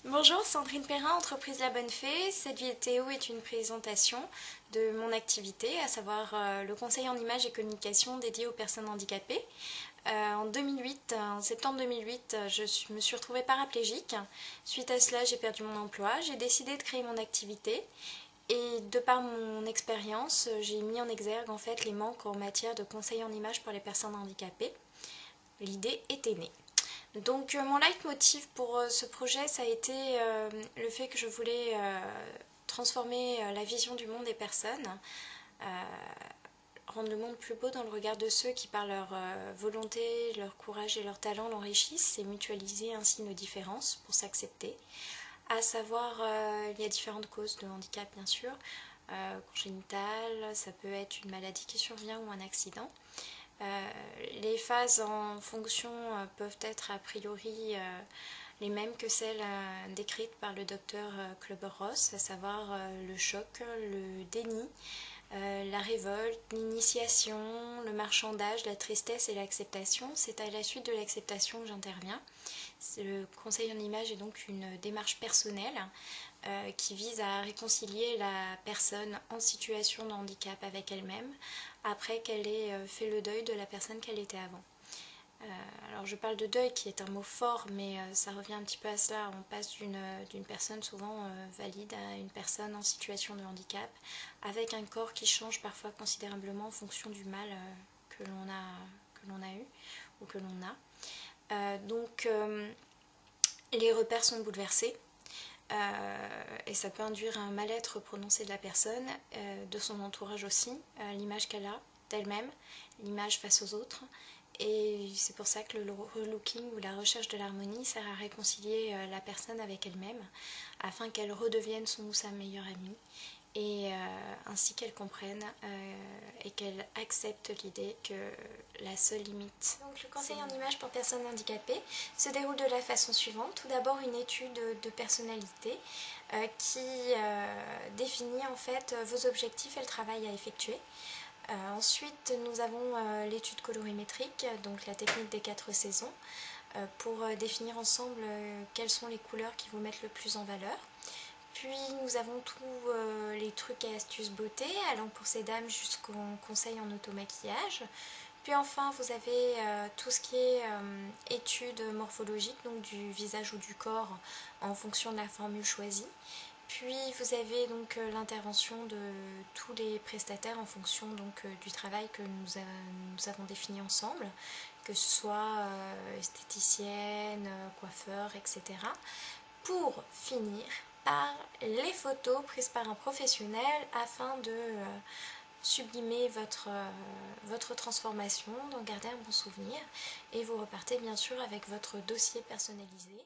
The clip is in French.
Bonjour, Sandrine Perrin, entreprise La Bonne Fée. Cette vidéo est une présentation de mon activité, à savoir le conseil en images et communication dédié aux personnes handicapées. En septembre 2008, me suis retrouvée paraplégique. Suite à cela, j'ai perdu mon emploi. J'ai décidé de créer mon activité et de par mon expérience, j'ai mis en exergue en fait les manques en matière de conseil en images pour les personnes handicapées. L'idée était née. Donc mon leitmotiv pour ce projet, ça a été le fait que je voulais transformer la vision du monde des personnes, rendre le monde plus beau dans le regard de ceux qui par leur volonté, leur courage et leur talent l'enrichissent et mutualiser ainsi nos différences pour s'accepter. À savoir, il y a différentes causes de handicap bien sûr, congénital, ça peut être une maladie qui survient ou un accident. Les phases en fonction peuvent être a priori les mêmes que celles décrites par le docteur Klober-Ross, à savoir le choc, le déni, la révolte, l'initiation, le marchandage, la tristesse et l'acceptation. C'est à la suite de l'acceptation que j'interviens. Le conseil en image est donc une démarche personnelle qui vise à réconcilier la personne en situation de handicap avec elle-même après qu'elle ait fait le deuil de la personne qu'elle était avant. Alors je parle de deuil qui est un mot fort, mais ça revient un petit peu à cela. On passe d'une personne souvent valide à une personne en situation de handicap, avec un corps qui change parfois considérablement en fonction du mal que l'on a eu ou que l'on a. Donc les repères sont bouleversés. Et ça peut induire un mal-être prononcé de la personne, de son entourage aussi, l'image qu'elle a d'elle-même, l'image face aux autres. Et c'est pour ça que le relooking ou la recherche de l'harmonie sert à réconcilier la personne avec elle-même, afin qu'elle redevienne son ou sa meilleure amie, et ainsi qu'elle comprenne et qu'elle accepte l'idée que la seule limite. Donc le conseil en images pour personnes handicapées se déroule de la façon suivante. Tout d'abord une étude de personnalité qui définit en fait vos objectifs et le travail à effectuer. Ensuite nous avons l'étude colorimétrique, donc la technique des 4 saisons, pour définir ensemble quelles sont les couleurs qui vous mettent le plus en valeur. Puis nous avons tous les trucs et astuces beauté, allant pour ces dames jusqu'au conseil en automaquillage. Puis enfin vous avez tout ce qui est étude morphologique, donc du visage ou du corps en fonction de la formule choisie. Puis vous avez donc l'intervention de tous les prestataires en fonction donc du travail que nous avons défini ensemble, que ce soit esthéticienne, coiffeur, etc. Pour finir par les photos prises par un professionnel afin de sublimer votre transformation, d'en garder un bon souvenir, et vous repartez bien sûr avec votre dossier personnalisé.